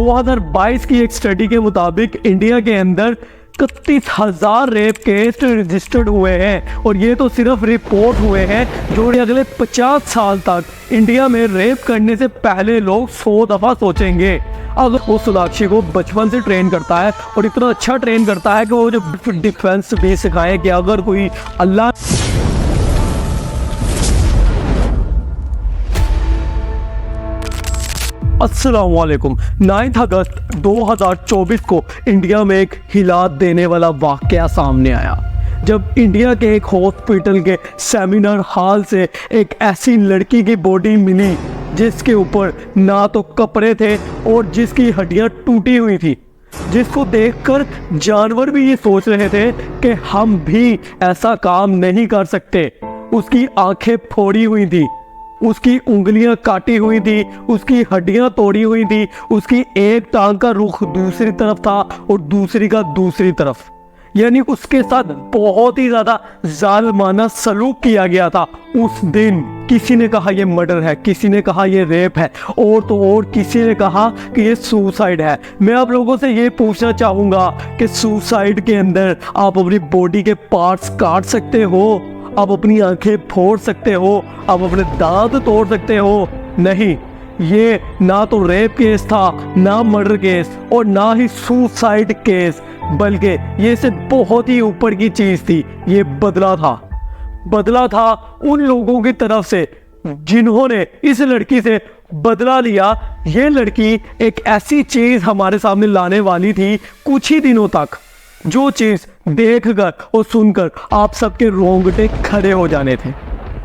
2022 की एक स्टडी के मुताबिक इंडिया के अंदर 31,000 रेप केस रजिस्टर्ड हुए हैं और ये तो सिर्फ रिपोर्ट हुए हैं। जो अगले 50 साल तक इंडिया में रेप करने से पहले लोग 100 दफ़ा सोचेंगे। अगर वो सोनाक्षी को बचपन से ट्रेन करता है और इतना अच्छा ट्रेन करता है कि वो जो डिफेंस भी सिखाए कि अगर कोई अल्लाह अस्सलामुअलैकुम। 9 अगस्त 2024 को इंडिया में एक हिला देने वाला वाक़या सामने आया जब इंडिया के एक हॉस्पिटल के सेमिनार हॉल से एक ऐसी लड़की की बॉडी मिली जिसके ऊपर ना तो कपड़े थे और जिसकी हड्डियां टूटी हुई थी, जिसको देखकर जानवर भी ये सोच रहे थे कि हम भी ऐसा काम नहीं कर सकते। उसकी आंखें फोड़ी हुई थी, उसकी उंगलियां काटी हुई थी, उसकी हड्डियां तोड़ी हुई थी, उसकी एक टांग का रुख दूसरी तरफ था और दूसरी का दूसरी तरफ, यानी उसके साथ बहुत ही ज्यादा जालिमाना सलूक किया गया था। उस दिन किसी ने कहा ये मर्डर है, किसी ने कहा ये रेप है और तो और किसी ने कहा कि ये सुसाइड है। मैं आप लोगों से ये पूछना चाहूंगा कि सुसाइड के अंदर आप अपनी बॉडी के पार्ट्स काट सकते हो, आप अपनी आंखें फोड़ सकते हो, आप अपने दांत तोड़ सकते हो? नहीं, ये ना तो रेप केस था, ना मर्डर केस और ना ही सुसाइड केस, बल्कि ये से बहुत ही ऊपर की चीज थी। ये बदला था उन लोगों की तरफ से जिन्होंने इस लड़की से बदला लिया। ये लड़की एक ऐसी चीज हमारे सामने लाने वाली थी कुछ ही दिनों तक, जो चीज देखकर और सुनकर आप सबके रोंगटे खड़े हो जाने थे।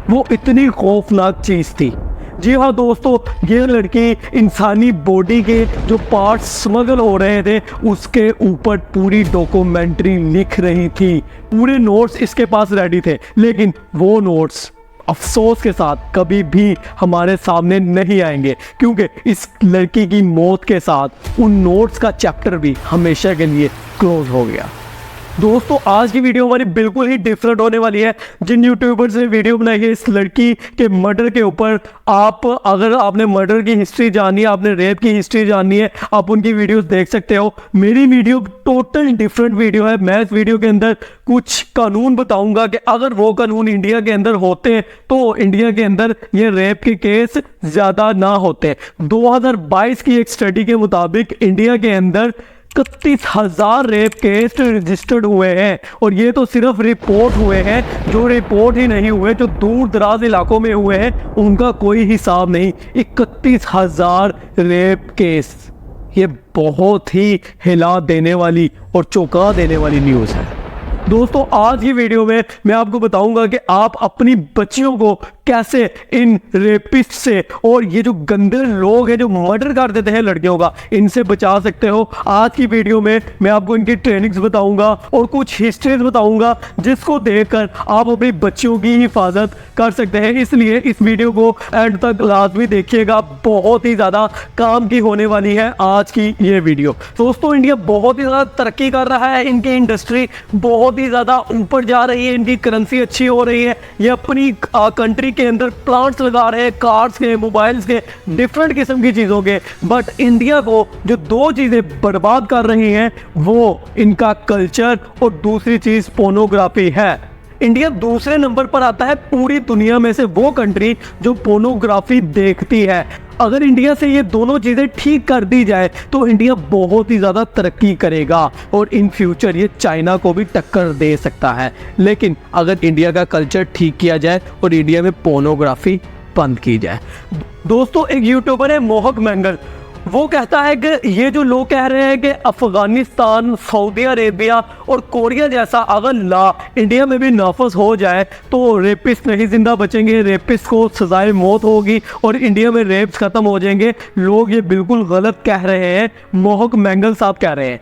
वो इतनी खौफनाक चीज थी। जी हाँ दोस्तों, ये लड़की इंसानी बॉडी के जो पार्ट्स स्मगल हो रहे थे उसके ऊपर पूरी डॉक्यूमेंट्री लिख रही थी। पूरे नोट्स इसके पास रेडी थे, लेकिन वो नोट्स अफसोस के साथ कभी भी हमारे सामने नहीं आएंगे, क्योंकि इस लड़की की मौत के साथ उन नोट्स का चैप्टर भी हमेशा के लिए क्लोज हो गया। दोस्तों, आज की वीडियो हमारी बिल्कुल ही डिफरेंट होने वाली है। जिन यूट्यूबर्स ने वीडियो बनाई है इस लड़की के मर्डर के ऊपर, अगर आपने मर्डर की हिस्ट्री जाननी है, आपने रेप की हिस्ट्री जाननी है, आप उनकी वीडियोस देख सकते हो। मेरी वीडियो टोटल डिफरेंट वीडियो है। मैं इस वीडियो के अंदर कुछ कानून बताऊंगा कि अगर वो कानून इंडिया के अंदर होते तो इंडिया के अंदर ये रेप के केस ज़्यादा ना होते। 2022 की एक स्टडी के मुताबिक इंडिया के अंदर 31,000 रेप केस रजिस्टर्ड हुए हैं और ये तो सिर्फ रिपोर्ट हुए हैं। जो रिपोर्ट ही नहीं हुए, जो दूर दराज इलाकों में हुए हैं, उनका कोई हिसाब नहीं। 31,000 रेप केस, ये बहुत ही हिला देने वाली और चौंका देने वाली न्यूज़ है। दोस्तों, आज की वीडियो में मैं आपको बताऊंगा कि आप अपनी बच्चियों को कैसे इन रेपिस्ट से और ये जो गंदे लोग हैं जो मर्डर कर देते हैं लड़कियों का, इनसे बचा सकते हो। आज की वीडियो में मैं आपको इनकी ट्रेनिंग्स बताऊंगा और कुछ हिस्ट्रीज बताऊंगा जिसको देखकर आप अपनी बच्चियों की हिफाजत कर सकते हैं। इसलिए इस वीडियो को एंड तक लाजमी देखिएगा, बहुत ही ज़्यादा काम की होने वाली है आज की ये वीडियो। दोस्तों, इंडिया बहुत ही ज़्यादा तरक्की कर रहा है, इनकी इंडस्ट्री बहुत ही ज़्यादा ऊपर जा रही है, इनकी करेंसी अच्छी हो रही है। ये अपनी कंट्री के अंदर प्लांट्स लगा रहे हैं, कार्स के, मोबाइल्स के, डिफरेंट किस्म की चीज़ों के। बट इंडिया को जो दो चीज़ें बर्बाद कर रही हैं वो इनका कल्चर और दूसरी चीज़ पोर्नोग्राफी है। इंडिया दूसरे नंबर पर आता है पूरी दुनिया में से वो कंट्री जो पोर्नोग्राफी देखती है। अगर इंडिया से ये दोनों चीज़ें ठीक कर दी जाए तो इंडिया बहुत ही ज़्यादा तरक्की करेगा और इन फ्यूचर ये चाइना को भी टक्कर दे सकता है। लेकिन अगर इंडिया का कल्चर ठीक किया जाए और इंडिया में पोर्नोग्राफी बंद की जाए। दोस्तों, एक यूट्यूबर है मोहक मैंगल, वो कहता है कि ये जो लोग कह रहे हैं कि अफगानिस्तान, सऊदी अरेबिया और कोरिया जैसा अगर ला इंडिया में भी नाफज हो जाए तो रेपिस्ट नहीं जिंदा बचेंगे, रेपिस्ट को सजाए मौत होगी और इंडिया में रेप्स खत्म हो जाएंगे, लोग ये बिल्कुल गलत कह रहे हैं। मोहक मैंगल साहब कह रहे हैं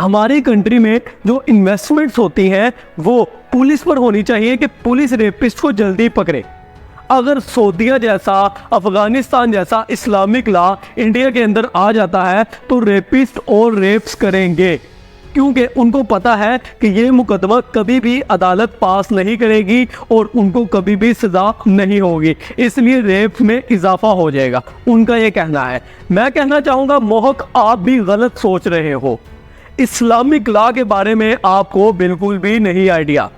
हमारी कंट्री में जो इन्वेस्टमेंट्स होती हैं वो पुलिस पर होनी चाहिए कि पुलिस रेपिस्ट को जल्दी पकड़े। अगर सऊदीया जैसा, अफगानिस्तान जैसा इस्लामिक लॉ इंडिया के अंदर आ जाता है तो रेपिस्ट और रेप्स करेंगे। क्योंकि उनको पता है कि ये मुकदमा कभी भी अदालत पास नहीं करेगी और उनको कभी भी सज़ा नहीं होगी, इसलिए रेप में इजाफा हो जाएगा, उनका ये कहना है। मैं कहना चाहूँगा मोहक, आप भी गलत सोच रहे हो। इस्लामिक लॉ के बारे में आपको बिल्कुल भी नहीं आइडिया।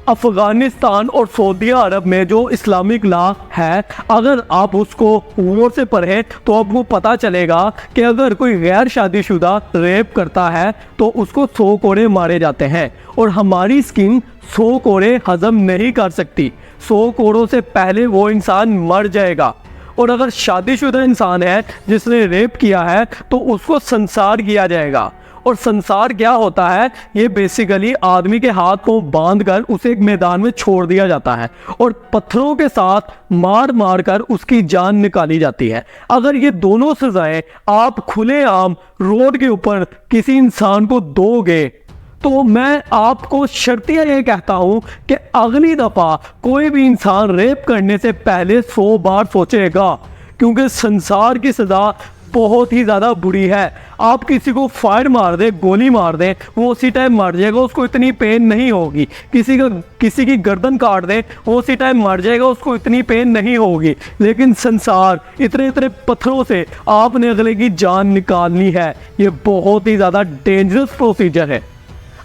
अफ़गानिस्तान और सऊदी अरब में जो इस्लामिक लॉ है, अगर आप उसको गौर से पढ़ें तो आपको पता चलेगा कि अगर कोई गैर शादीशुदा रेप करता है तो उसको 100 कोड़े मारे जाते हैं, और हमारी स्किन 100 कोड़े हजम नहीं कर सकती। 100 कोड़ों से पहले वो इंसान मर जाएगा। और अगर शादीशुदा इंसान है जिसने रेप किया है तो उसको संसार किया जाएगा। और संसार क्या होता है, ये बेसिकली आदमी के हाथ को बांधकर उसे एक मैदान में छोड़ दिया जाता है और पत्थरों के साथ मार मार कर उसकी जान निकाली जाती है। अगर ये दोनों सजाएं आप खुलेआम रोड के ऊपर किसी इंसान को दोगे तो मैं आपको शर्तिया ये कहता हूं कि अगली दफा कोई भी इंसान रेप करने से पहले 100 बार सोचेगा, क्योंकि संसार की सजा बहुत ही ज़्यादा बुरी है। आप किसी को फायर मार दे, गोली मार दे, वो उसी टाइम मर जाएगा, उसको इतनी पेन नहीं होगी। किसी की गर्दन काट दे, वो उसी टाइम मर जाएगा, उसको इतनी पेन नहीं होगी। लेकिन संसार इतने इतने पत्थरों से आपने अगले की जान निकालनी है, ये बहुत ही ज़्यादा डेंजरस प्रोसीजर है।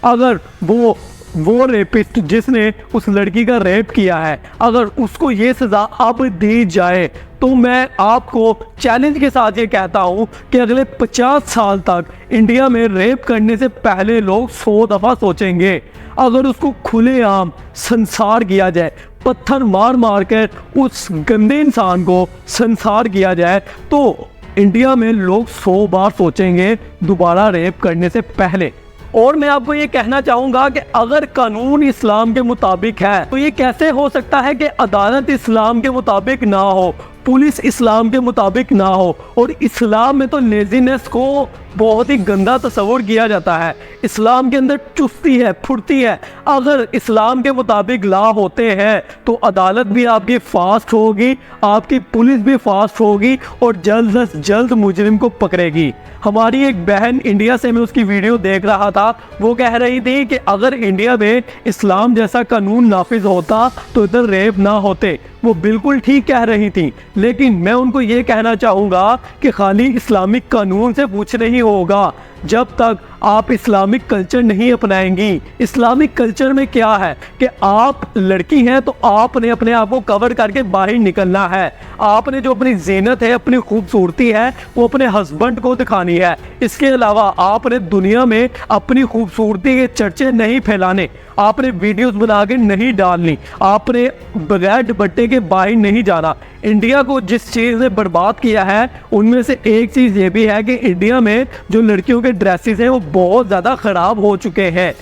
अगर वो रेपिस्ट जिसने उस लड़की का रेप किया है, अगर उसको ये सज़ा अब दी जाए तो मैं आपको चैलेंज के साथ ये कहता हूँ कि अगले 50 साल तक इंडिया में रेप करने से पहले लोग 100 दफ़ा सोचेंगे। अगर उसको खुलेआम संसार किया जाए, पत्थर मार मार कर उस गंदे इंसान को संसार किया जाए, तो इंडिया में लोग 100 बार सोचेंगे दोबारा रेप करने से पहले। और मैं आपको ये कहना चाहूँगा कि अगर कानून इस्लाम के मुताबिक है तो ये कैसे हो सकता है कि अदालत इस्लाम के मुताबिक ना हो, पुलिस इस्लाम के मुताबिक ना हो। और इस्लाम में तो लेजीनेस को बहुत ही गंदा तस्वुर किया जाता है। इस्लाम के अंदर चुस्ती है, फुर्ती है। अगर इस्लाम के मुताबिक लॉ होते हैं तो अदालत भी आपकी फास्ट होगी, आपकी पुलिस भी फास्ट होगी और जल्द से जल्द मुजरिम को पकड़ेगी। हमारी एक बहन इंडिया से, मैं उसकी वीडियो देख रहा था, वो कह रही थी कि अगर इंडिया में इस्लाम जैसा कानून नाफिज होता तो इधर रेप ना होते। वो बिल्कुल ठीक कह रही थी, लेकिन मैं उनको ये कहना चाहूँगा कि खाली इस्लामिक कानून से कुछ नहीं होगा जब तक आप इस्लामिक कल्चर नहीं अपनाएंगी। इस्लामिक कल्चर में क्या है कि आप लड़की हैं तो आपने अपने आप को कवर करके बाहर निकलना है। आपने जो अपनी ज़ीनत है, अपनी खूबसूरती है, वो अपने हस्बैंड को दिखानी है। इसके अलावा आपने दुनिया में अपनी खूबसूरती के चर्चे नहीं फैलाने, आपने वीडियोस बना के नहीं डालनी, आपने बगैर दुपट्टे के बाहर नहीं जाना। इंडिया को जिस चीज़ ने बर्बाद किया है उनमें से एक चीज़ ये भी है कि इंडिया में जो लड़कियों के ड्रेसेस हैं वो बहुत ज़्यादा ख़राब हो चुके हैं।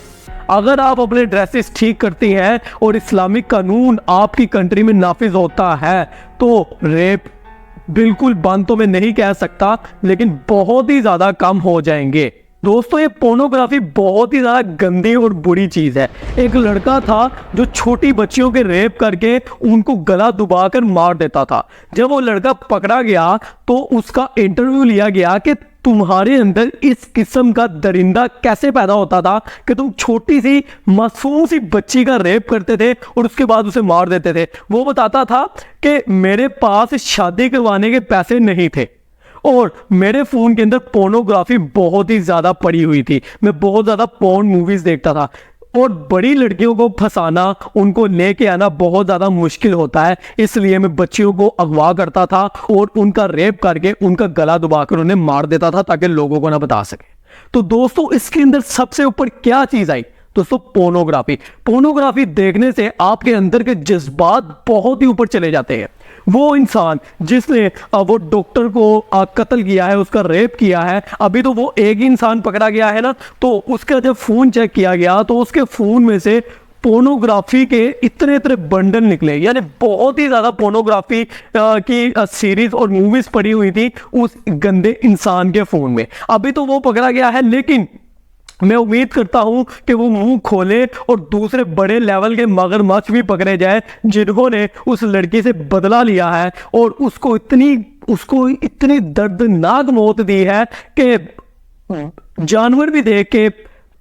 अगर आप अपने ड्रेसेस ठीक करती हैं और इस्लामिक कानून आपकी कंट्री में नाफिज होता है तो रेप बिल्कुल बंद तो मैं नहीं कह सकता, लेकिन बहुत ही ज़्यादा कम हो जाएंगे। दोस्तों, ये पोर्नोग्राफी बहुत ही ज़्यादा गंदी और बुरी चीज़ है। एक लड़का था जो छोटी बच्चियों के रेप करके उनको गला दबाकर मार देता था। जब वो लड़का पकड़ा गया तो उसका इंटरव्यू लिया गया कि तुम्हारे अंदर इस किस्म का दरिंदा कैसे पैदा होता था कि तुम छोटी सी मासूम सी बच्ची का रेप करते थे और उसके बाद उसे मार देते थे। वो बताता था कि मेरे पास शादी करवाने के पैसे नहीं थे और मेरे फ़ोन के अंदर पोर्नोग्राफी बहुत ही ज़्यादा पड़ी हुई थी। मैं बहुत ज़्यादा पोर्न मूवीज़ देखता था और बड़ी लड़कियों को फंसाना, उनको लेके आना बहुत ज़्यादा मुश्किल होता है, इसलिए मैं बच्चियों को अगवा करता था और उनका रेप करके उनका गला दबाकर उन्हें मार देता था ताकि लोगों को ना बता सके। तो दोस्तों, इसके अंदर सबसे ऊपर क्या चीज़ आई? दोस्तों, पोर्नोग्राफी। पोर्नोग्राफी देखने से आपके अंदर के जज्बात बहुत ही ऊपर चले जाते हैं। वो इंसान जिसने वो डॉक्टर को कत्ल किया है, उसका रेप किया है, अभी तो वो एक ही इंसान पकड़ा गया है ना, तो उसका जब फ़ोन चेक किया गया तो उसके फ़ोन में से पोर्नोग्राफी के इतने इतने बंडल निकले। यानी बहुत ही ज़्यादा पोर्नोग्राफी की सीरीज़ और मूवीज़ पड़ी हुई थी उस गंदे इंसान के फ़ोन में। अभी तो वो पकड़ा गया है, लेकिन मैं उम्मीद करता हूं कि वो मुंह खोले और दूसरे बड़े लेवल के मगरमच्छ भी पकड़े जाए जिन्होंने उस लड़की से बदला लिया है और उसको इतनी दर्दनाक मौत दी है कि जानवर भी देख के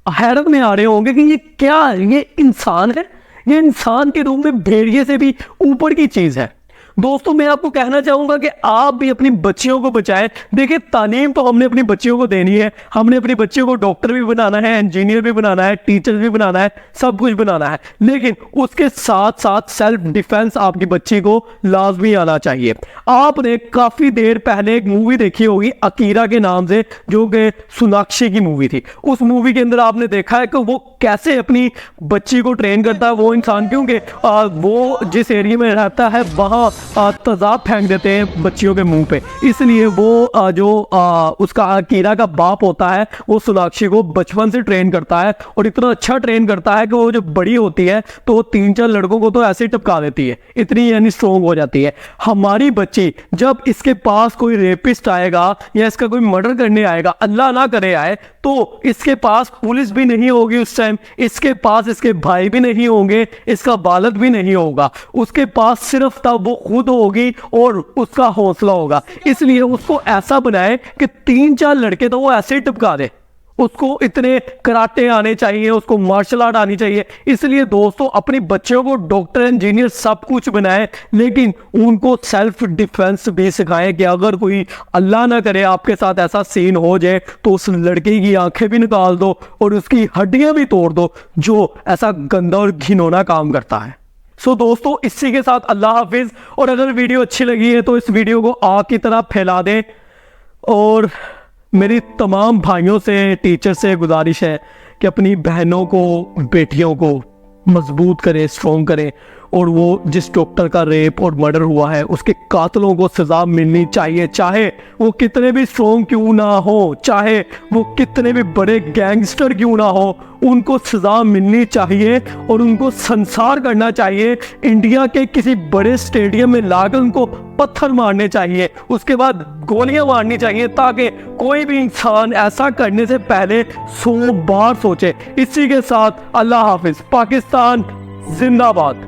हैरत में आ रहे होंगे कि ये क्या है, ये इंसान है, ये इंसान के रूप में भेड़िए से भी ऊपर की चीज़ है। दोस्तों मैं आपको कहना चाहूंगा कि आप भी अपनी बच्चियों को बचाएं। देखिए तालीम तो हमने अपनी बच्चियों को देनी है, हमने अपनी बच्चियों को डॉक्टर भी बनाना है, इंजीनियर भी बनाना है, टीचर भी बनाना है, सब कुछ बनाना है, लेकिन उसके साथ साथ सेल्फ डिफेंस आपकी बच्ची को लाजमी आना चाहिए। आपने काफ़ी देर पहले एक मूवी देखी होगी अकीरा के नाम से, जो कि सोनाक्षी की मूवी थी। उस मूवी के अंदर आपने देखा है कि वो कैसे अपनी बच्ची को ट्रेन करता है वो इंसान, क्योंकि वो जिस एरिया में रहता है वहाँ तेजाब फेंक देते हैं बच्चियों के मुंह पे, इसलिए वो जो उसका अकीरा का बाप होता है वो सोनाक्षी को बचपन से ट्रेन करता है, और इतना अच्छा ट्रेन करता है कि वो जब बड़ी होती है तो वो 3-4 लड़कों को तो ऐसे ही टपका देती है, इतनी यानी स्ट्रोंग हो जाती है। हमारी बच्ची जब इसके पास कोई रेपिस्ट आएगा या इसका कोई मर्डर करने आएगा, अल्लाह ना करे आए, तो इसके पास पुलिस भी नहीं होगी उस टाइम, इसके पास इसके भाई भी नहीं होंगे, इसका बालद भी नहीं होगा, उसके पास सिर्फ तब वो खुद होगी और उसका हौसला होगा। इसलिए उसको ऐसा बनाए कि 3-4 लड़के तो वो ऐसे ही टपका दे। उसको इतने कराटे आने चाहिए, उसको मार्शल आर्ट आनी चाहिए। इसलिए दोस्तों अपनी बच्चों को डॉक्टर इंजीनियर सब कुछ बनाएं, लेकिन उनको सेल्फ डिफेंस भी सिखाएं कि अगर कोई अल्लाह ना करे आपके साथ ऐसा सीन हो जाए तो उस लड़के की आंखें भी निकाल दो और उसकी हड्डियां भी तोड़ दो जो ऐसा गंदा और घिनौना काम करता है। सो दोस्तों इसी के साथ अल्लाह हाफिज, और अगर वीडियो अच्छी लगी है तो इस वीडियो को आग की तरह फैला दें, और मेरी तमाम भाइयों से, टीचर से गुजारिश है कि अपनी बहनों को, बेटियों को मजबूत करें, स्ट्रॉन्ग करें, और वो जिस डॉक्टर का रेप और मर्डर हुआ है उसके कातलों को सज़ा मिलनी चाहिए, चाहे वो कितने भी स्ट्रॉन्ग क्यों ना हो, चाहे वो कितने भी बड़े गैंगस्टर क्यों ना हो, उनको सज़ा मिलनी चाहिए और उनको संसार करना चाहिए। इंडिया के किसी बड़े स्टेडियम में लाकर उनको पत्थर मारने चाहिए, उसके बाद गोलियां मारनी चाहिए, ताकि कोई भी इंसान ऐसा करने से पहले 100 बार सोचे। इसी के साथ अल्लाह हाफिज। पाकिस्तान जिंदाबाद।